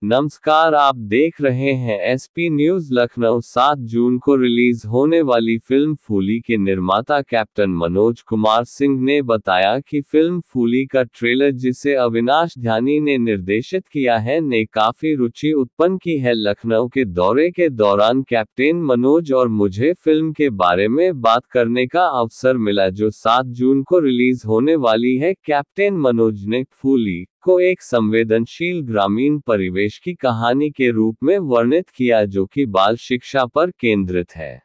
नमस्कार, आप देख रहे हैं एसपी न्यूज लखनऊ। 7 जून को रिलीज होने वाली फिल्म फूली के निर्माता कैप्टन मनोज कुमार सिंह ने बताया कि फिल्म फूली का ट्रेलर, जिसे अविनाश ध्यानी ने निर्देशित किया है, ने काफी रुचि उत्पन्न की है। लखनऊ के दौरे के दौरान कैप्टन मनोज और मुझे फिल्म के बारे में बात करने का अवसर मिला, जो 7 जून को रिलीज होने वाली है। कैप्टन मनोज ने फूली को एक संवेदनशील ग्रामीण परिवेश की कहानी के रूप में वर्णित किया, जो कि बाल शिक्षा पर केंद्रित है।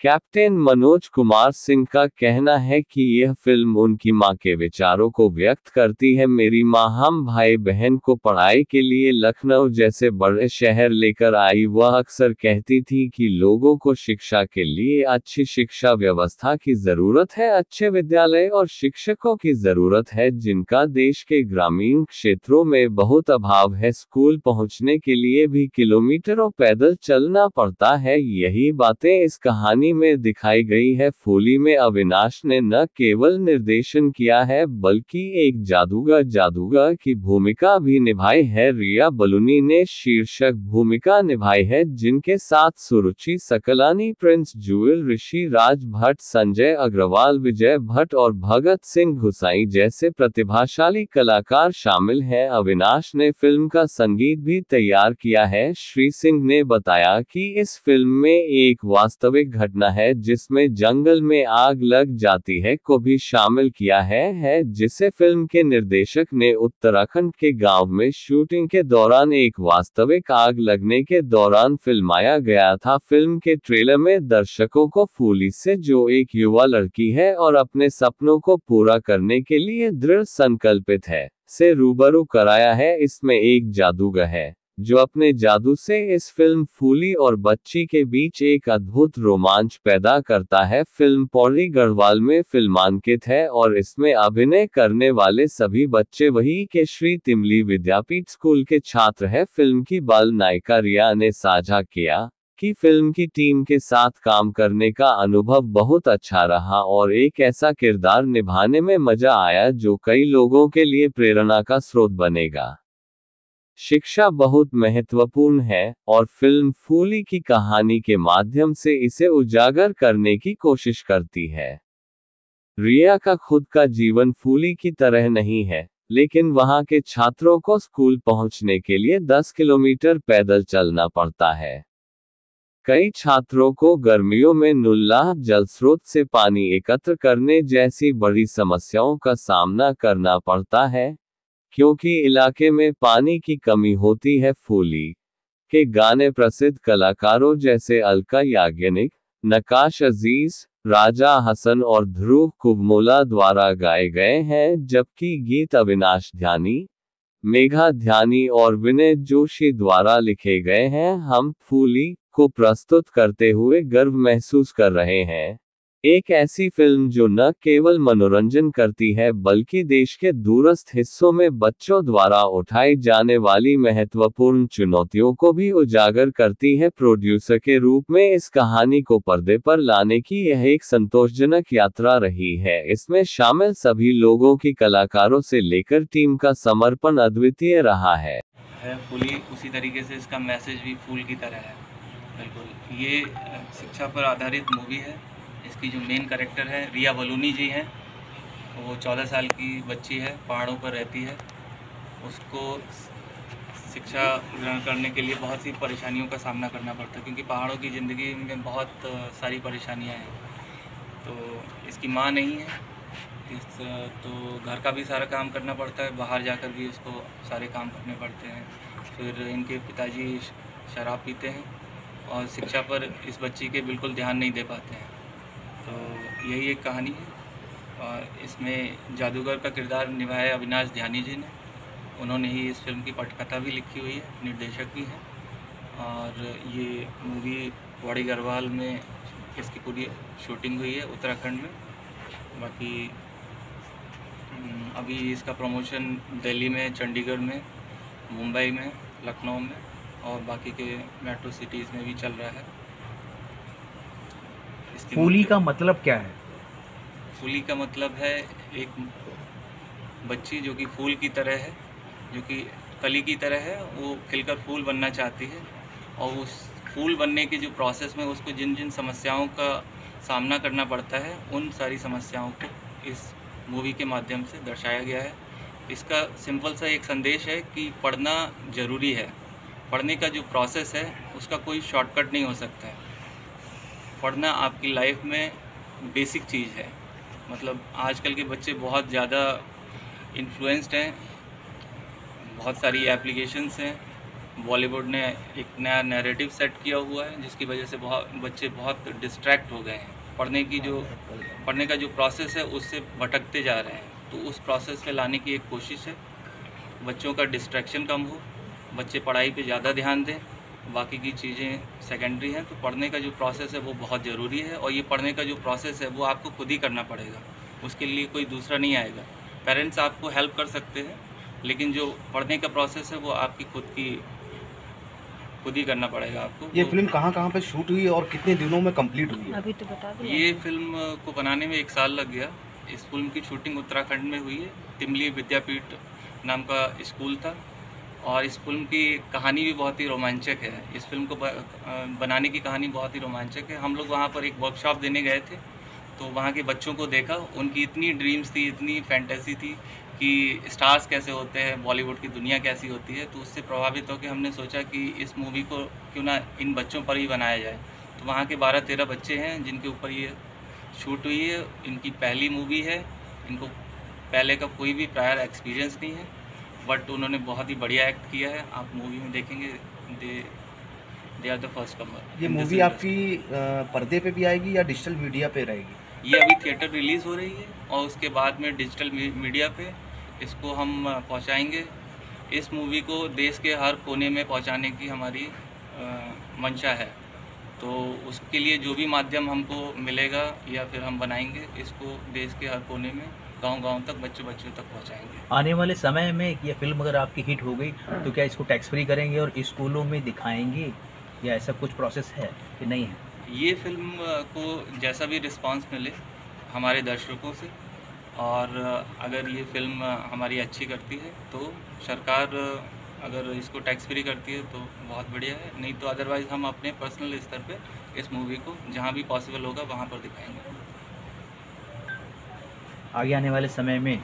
कैप्टन मनोज कुमार सिंह का कहना है कि यह फिल्म उनकी मां के विचारों को व्यक्त करती है। मेरी मां हम भाई बहन को पढ़ाई के लिए लखनऊ जैसे बड़े शहर लेकर आई। वह अक्सर कहती थी कि लोगों को शिक्षा के लिए अच्छी शिक्षा व्यवस्था की जरूरत है, अच्छे विद्यालय और शिक्षकों की जरूरत है, जिनका देश के ग्रामीण क्षेत्रों में बहुत अभाव है। स्कूल पहुंचने के लिए भी किलोमीटरों पैदल चलना पड़ता है। यही बातें इस कहानी में दिखाई गई है। फूली में अविनाश ने न केवल निर्देशन किया है, बल्कि एक जादूगर की भूमिका भी निभाई है। रिया बलूनी ने शीर्षक भूमिका निभाई है, जिनके साथ सुरुचि सकलानी, प्रिंस जूएल, ऋषि राज भट्ट, संजय अग्रवाल, विजय भट्ट और भगत सिंह घुसाई जैसे प्रतिभाशाली कलाकार शामिल हैं। अविनाश ने फिल्म का संगीत भी तैयार किया है। श्री सिंह ने बताया कि इस फिल्म में एक वास्तविक घटना है, जिसमें जंगल में आग लग जाती है, को भी शामिल किया है, जिसे फिल्म के निर्देशक ने उत्तराखंड के गांव में शूटिंग के दौरान एक वास्तविक आग लगने के दौरान फिल्माया गया था। फिल्म के ट्रेलर में दर्शकों को फूली से, जो एक युवा लड़की है और अपने सपनों को पूरा करने के लिए दृढ़ संकल्पित है, से रूबरू कराया है। इसमें एक जादूगर है, जो अपने जादू से इस फिल्म फूली और बच्ची के बीच एक अद्भुत रोमांच पैदा करता है। फिल्म पौड़ी गढ़वाल में फिल्मांकित है और इसमें अभिनय करने वाले सभी बच्चे वही के श्री तिमली विद्यापीठ स्कूल के छात्र हैं। फिल्म की बाल नायिका रिया ने साझा किया कि फिल्म की टीम के साथ काम करने का अनुभव बहुत अच्छा रहा और एक ऐसा किरदार निभाने में मजा आया, जो कई लोगों के लिए प्रेरणा का स्रोत बनेगा। शिक्षा बहुत महत्वपूर्ण है और फिल्म फूली की कहानी के माध्यम से इसे उजागर करने की कोशिश करती है। रिया का खुद का जीवन फूली की तरह नहीं है, लेकिन वहां के छात्रों को स्कूल पहुंचने के लिए 10 किलोमीटर पैदल चलना पड़ता है। कई छात्रों को गर्मियों में नुल्लाह जल स्रोत से पानी एकत्र करने जैसी बड़ी समस्याओं का सामना करना पड़ता है, क्योंकि इलाके में पानी की कमी होती है। फूली के गाने प्रसिद्ध कलाकारों जैसे अलका याग्निक, नकाश अजीज, राजा हसन और ध्रुव कुवमोला द्वारा गाए गए हैं, जबकि गीत अविनाश ध्यानी, मेघा ध्यानी और विनय जोशी द्वारा लिखे गए हैं। हम फूली को प्रस्तुत करते हुए गर्व महसूस कर रहे हैं। एक ऐसी फिल्म जो न केवल मनोरंजन करती है, बल्कि देश के दूरस्थ हिस्सों में बच्चों द्वारा उठाई जाने वाली महत्वपूर्ण चुनौतियों को भी उजागर करती है। प्रोड्यूसर के रूप में इस कहानी को पर्दे पर लाने की यह एक संतोषजनक यात्रा रही है। इसमें शामिल सभी लोगों की, कलाकारों से लेकर टीम का समर्पण अद्वितीय रहा है। फूली उसी तरीके से इसका मैसेज भी फूल की तरह है। बिल्कुल ये शिक्षा पर आधारित मूवी है। इसकी जो मेन कैरेक्टर है रिया बलूनी जी हैं, वो 14 साल की बच्ची है, पहाड़ों पर रहती है। उसको शिक्षा ग्रहण करने के लिए बहुत सी परेशानियों का सामना करना पड़ता है, क्योंकि पहाड़ों की ज़िंदगी में बहुत सारी परेशानियां हैं। तो इसकी माँ नहीं है, तो घर का भी सारा काम करना पड़ता है, बाहर जाकर भी उसको सारे काम करने पड़ते हैं। फिर इनके पिताजी शराब पीते हैं और शिक्षा पर इस बच्ची के बिल्कुल ध्यान नहीं दे पाते हैं। तो यही एक कहानी है और इसमें जादूगर का किरदार निभाया अविनाश ध्यानी जी ने। उन्होंने ही इस फिल्म की पटकथा भी लिखी हुई है, निर्देशक भी हैं। और ये मूवी पौड़ी गढ़वाल में इसकी पूरी शूटिंग हुई है, उत्तराखंड में। बाकी अभी इसका प्रमोशन दिल्ली में, चंडीगढ़ में, मुंबई में, लखनऊ में और बाकी के मेट्रो सिटीज़ में भी चल रहा है। फूली का मतलब क्या है? फूली का मतलब है एक बच्ची जो कि फूल की तरह है, जो कि कली की तरह है, वो खिलकर फूल बनना चाहती है और उस फूल बनने के जो प्रोसेस में उसको जिन जिन समस्याओं का सामना करना पड़ता है, उन सारी समस्याओं को इस मूवी के माध्यम से दर्शाया गया है। इसका सिंपल सा एक संदेश है कि पढ़ना ज़रूरी है। पढ़ने का जो प्रोसेस है उसका कोई शॉर्टकट नहीं हो सकता है। पढ़ना आपकी लाइफ में बेसिक चीज़ है। मतलब आजकल के बच्चे बहुत ज़्यादा इन्फ्लुएंस्ड हैं, बहुत सारी एप्लीकेशंस हैं, बॉलीवुड ने एक नया नैरेटिव सेट किया हुआ है जिसकी वजह से बच्चे बहुत डिस्ट्रैक्ट हो गए हैं। पढ़ने का जो प्रोसेस है उससे भटकते जा रहे हैं। तो उस प्रोसेस पे लाने की एक कोशिश है, बच्चों का डिस्ट्रैक्शन कम हो, बच्चे पढ़ाई पे ज़्यादा ध्यान दें, बाकी की चीज़ें सेकेंडरी हैं। तो पढ़ने का जो प्रोसेस है वो बहुत ज़रूरी है और ये पढ़ने का जो प्रोसेस है वो आपको खुद ही करना पड़ेगा, उसके लिए कोई दूसरा नहीं आएगा। पेरेंट्स आपको हेल्प कर सकते हैं, लेकिन जो पढ़ने का प्रोसेस है वो आपकी खुद ही करना पड़ेगा आपको। ये फिल्म कहाँ पे शूट हुई और कितने दिनों में कंप्लीट हुई है? अभी तो बता दो। ये फिल्म को बनाने में 1 साल लग गया। इस फिल्म की शूटिंग उत्तराखंड में हुई है। तिमली विद्यापीठ नाम का स्कूल था और इस फिल्म की कहानी भी बहुत ही रोमांचक है। इस फिल्म को बनाने की कहानी बहुत ही रोमांचक है। हम लोग वहाँ पर एक वर्कशॉप देने गए थे, तो वहाँ के बच्चों को देखा, उनकी इतनी ड्रीम्स थी, इतनी फैंटेसी थी कि स्टार्स कैसे होते हैं, बॉलीवुड की दुनिया कैसी होती है। तो उससे प्रभावित होकर हमने सोचा कि इस मूवी को क्यों ना इन बच्चों पर ही बनाया जाए। तो वहाँ के 12-13 बच्चे हैं जिनके ऊपर ये शूट हुई है। इनकी पहली मूवी है, इनको पहले का कोई भी प्रायर एक्सपीरियंस नहीं है, बट उन्होंने बहुत ही बढ़िया एक्ट किया है। आप मूवी में देखेंगे, दे आर द फर्स्ट कमर। ये मूवी आपकी पर्दे पे भी आएगी या डिजिटल मीडिया पे रहेगी? ये अभी थिएटर रिलीज़ हो रही है और उसके बाद में डिजिटल मीडिया पे इसको हम पहुंचाएंगे। इस मूवी को देश के हर कोने में पहुंचाने की हमारी मंशा है। तो उसके लिए जो भी माध्यम हमको मिलेगा या फिर हम बनाएंगे, इसको देश के हर कोने में, गांव-गांव तक, बच्चों तक पहुंचाएंगे। आने वाले समय में ये फिल्म अगर आपकी हिट हो गई तो क्या इसको टैक्स फ्री करेंगे और स्कूलों में दिखाएंगे या ऐसा कुछ प्रोसेस है कि नहीं है? ये फिल्म को जैसा भी रिस्पांस मिले हमारे दर्शकों से, और अगर ये फिल्म हमारी अच्छी करती है तो सरकार अगर इसको टैक्स फ्री करती है तो बहुत बढ़िया है, नहीं तो अदरवाइज़ हम अपने पर्सनल स्तर पे इस मूवी को जहाँ भी पॉसिबल होगा वहाँ पर दिखाएंगे। आगे आने वाले समय में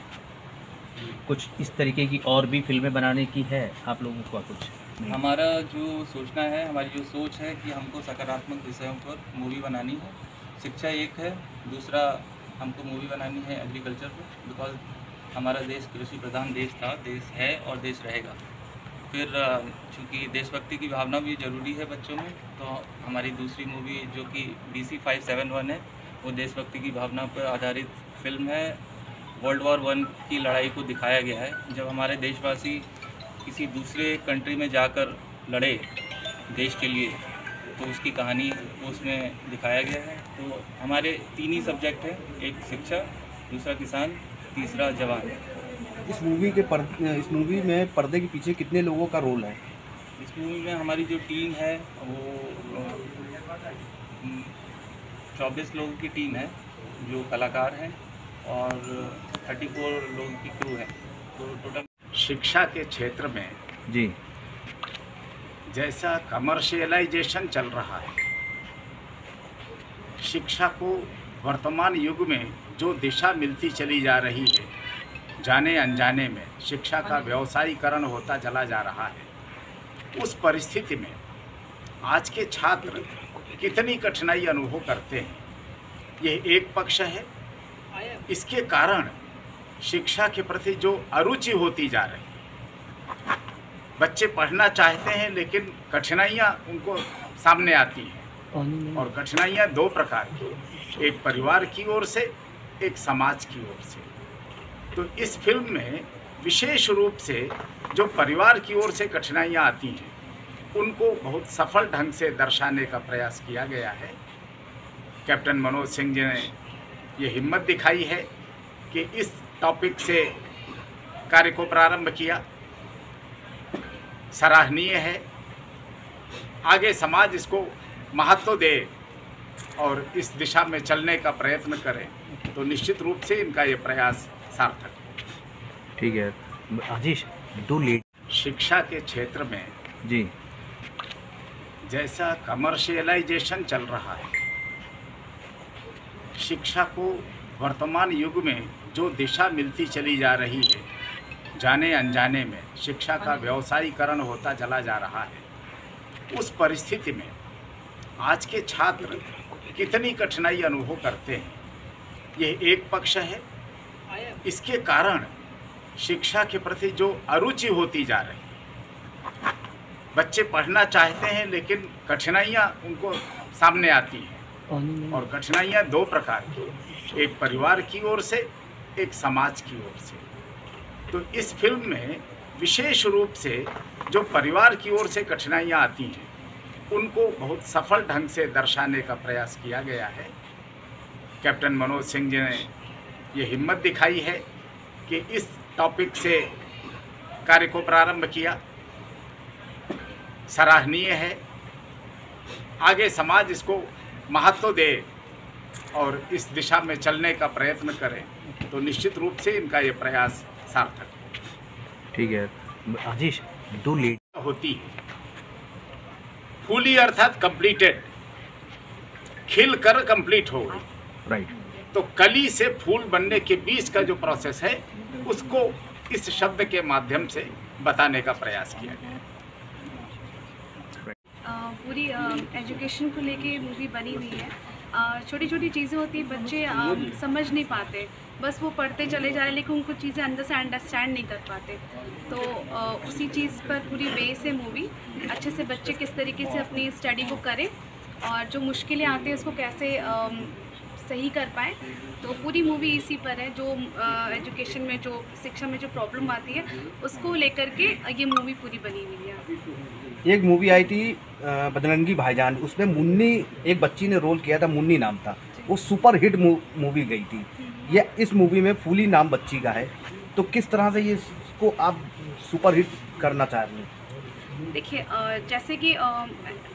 कुछ इस तरीके की और भी फिल्में बनाने की है आप लोगों का कुछ? हमारा जो सोचना है, हमारी जो सोच है कि हमको सकारात्मक विषयों पर मूवी बनानी है। शिक्षा एक है, दूसरा हमको मूवी बनानी है एग्रीकल्चर पर, बिकॉज हमारा देश कृषि प्रधान देश था, देश है और देश रहेगा। फिर चूँकि देशभक्ति की भावना भी ज़रूरी है बच्चों में, तो हमारी दूसरी मूवी जो कि DC 571 है, वो देशभक्ति की भावना पर आधारित फिल्म है। वर्ल्ड वॉर 1 की लड़ाई को दिखाया गया है, जब हमारे देशवासी किसी दूसरे कंट्री में जाकर लड़े देश के लिए, तो उसकी कहानी उसमें दिखाया गया है। तो हमारे 3 ही सब्जेक्ट हैं, एक शिक्षा, दूसरा किसान, तीसरा जवान। इस मूवी में पर्दे के पीछे कितने लोगों का रोल है? इस मूवी में हमारी जो टीम है वो 24 लोगों की टीम है जो कलाकार हैं और 34 लोगों की क्रू है। तो टोटल शिक्षा के क्षेत्र में जी जैसा कमर्शियलाइजेशन चल रहा है, शिक्षा को वर्तमान युग में जो दिशा मिलती चली जा रही है, जाने अनजाने में शिक्षा का व्यवसायीकरण होता चला जा रहा है, उस परिस्थिति में आज के छात्र कितनी कठिनाई अनुभव करते हैं, यह एक पक्ष है। इसके कारण शिक्षा के प्रति जो अरुचि होती जा रही है, बच्चे पढ़ना चाहते हैं लेकिन कठिनाइयाँ उनको सामने आती हैं, और कठिनाइयाँ 2 प्रकार की, एक परिवार की ओर से, एक समाज की ओर से। तो इस फिल्म में विशेष रूप से जो परिवार की ओर से कठिनाइयाँ आती हैं उनको बहुत सफल ढंग से दर्शाने का प्रयास किया गया है। कैप्टन मनोज सिंह जी ने ये हिम्मत दिखाई है कि इस टॉपिक से कार्य को प्रारंभ किया, सराहनीय है। आगे समाज इसको महत्व दे और इस दिशा में चलने का प्रयत्न करे तो निश्चित रूप से इनका ये प्रयास सार्थक है। ठीक है। आशीष, 2 लीड शिक्षा के क्षेत्र में जी जैसा कमर्शियलाइजेशन चल रहा है, शिक्षा को वर्तमान युग में जो दिशा मिलती चली जा रही है, जाने अनजाने में शिक्षा का व्यवसायीकरण होता चला जा रहा है, उस परिस्थिति में आज के छात्र कितनी कठिनाई अनुभव करते हैं, ये एक पक्ष है। इसके कारण शिक्षा के प्रति जो अरुचि होती जा रही है, बच्चे पढ़ना चाहते हैं लेकिन कठिनाइयाँ उनको सामने आती हैं, और कठिनाइयाँ दो प्रकार की, एक परिवार की ओर से, एक समाज की ओर से। तो इस फिल्म में विशेष रूप से जो परिवार की ओर से कठिनाइयाँ आती हैं, उनको बहुत सफल ढंग से दर्शाने का प्रयास किया गया है। कैप्टन मनोज सिंह जी ने ये हिम्मत दिखाई है कि इस टॉपिक से कार्य को प्रारंभ किया, सराहनीय है। आगे समाज इसको महत्व दे और इस दिशा में चलने का प्रयत्न करे तो निश्चित रूप से इनका ये प्रयास सार्थक है। ठीक है आशीष, दो लेट होती है फूली अर्थात कंप्लीटेड, खिल कर कंप्लीट हो गई, राइट। तो कली से फूल बनने के बीच का जो प्रोसेस है उसको इस शब्द के माध्यम से बताने का प्रयास किया गया। पूरी एजुकेशन को लेके मूवी बनी हुई है। छोटी छोटी चीज़ें होती हैं, बच्चे समझ नहीं पाते, बस वो पढ़ते चले जा रहे हैं लेकिन उनको चीज़ें अंदर से अंडरस्टैंड नहीं कर पाते। तो उसी चीज़ पर पूरी बेस है मूवी। अच्छे से बच्चे किस तरीके से अपनी स्टडी को करें और जो मुश्किलें आती हैं उसको कैसे सही कर पाएँ, तो पूरी मूवी इसी पर है। जो एजुकेशन में, जो शिक्षा में जो प्रॉब्लम आती है उसको लेकर के ये मूवी पूरी बनी हुई है। एक मूवी आई थी बजरंगी भाईजान, उसमें मुन्नी, एक बच्ची ने रोल किया था, मुन्नी नाम था, वो सुपर हिट मूवी गई थी। ये इस मूवी में फूली नाम बच्ची का है, तो किस तरह से ये इसको आप सुपर हिट करना चाह रहे हैं? देखिए जैसे कि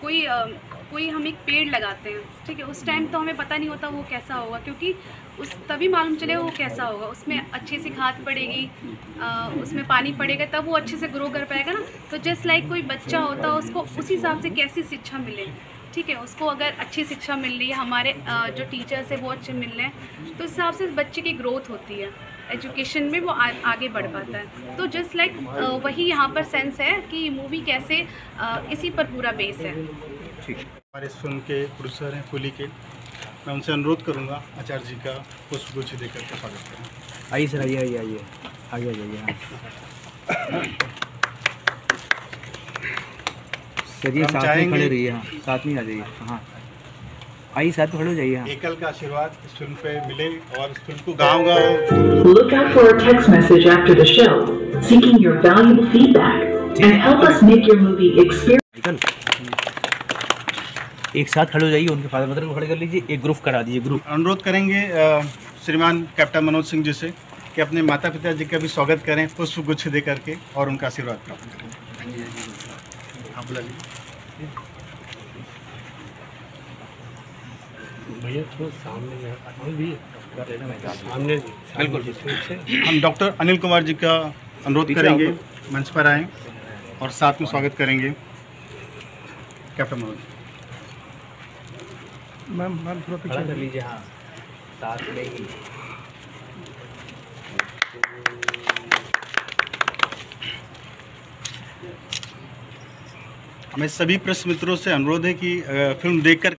कोई हम एक पेड़ लगाते हैं, ठीक है, उस टाइम तो हमें पता नहीं होता वो कैसा होगा, क्योंकि उस तभी मालूम चलेगा वो कैसा होगा। उसमें अच्छे से खाद पड़ेगी, उसमें पानी पड़ेगा, तब वो अच्छे से ग्रो कर पाएगा ना। तो जस्ट लाइक कोई बच्चा होता है, उसको उस हिसाब से कैसी शिक्षा मिले, ठीक है, उसको अगर अच्छी शिक्षा मिल रही है, हमारे जो टीचर्स है वो अच्छे मिल रहे हैं, तो उस हिसाब से बच्चे की ग्रोथ होती है, एजुकेशन में वो आगे बढ़ पाता है। तो जस्ट लाइक वही यहाँ पर सेंस है कि मूवी कैसे इसी पर पूरा बेस है। ठीक। हमारे इस फिल्म के प्रोड्यूसर हैं फूली के, मैं उनसे अनुरोध करूंगा आचार्य जी का पुष्पगुच्छ देकर के स्वागत करें। आइए सर, आइए आइए आइए आगे आइए। हाँ सर, ये साथ में खड़े रहिए। हाँ साथ में आ जाइए। हाँ आइए, साथ में खड़े हो जाइए। हाँ। एकल का आशीर्वाद इस फिल्म पे मिले और इस फिल्म को गाँव Look out for a text message after the show, seeking your valuable feedback and help us make your movie experience. एक साथ खड़े हो जाइए, उनके फादर मदर को खड़े कर लीजिए, एक ग्रुप करा दीजिए। ग्रुप अनुरोध करेंगे श्रीमान कैप्टन मनोज सिंह जी से कि अपने माता पिता जी का भी स्वागत करें पुष्पगुच्छ दे करके और उनका आशीर्वाद प्राप्त करें। आप बुला लीजिए भैया, थोड़ा सामने बिल्कुल। हम डॉक्टर अनिल कुमार जी का अनुरोध करेंगे मंच पर आएँ और साथ में स्वागत करेंगे कैप्टन मनोज। मैम थोड़ा पीछे कर लीजिए। हाँ साथ में ही। हमें सभी प्रेस मित्रों से अनुरोध है कि फिल्म देखकर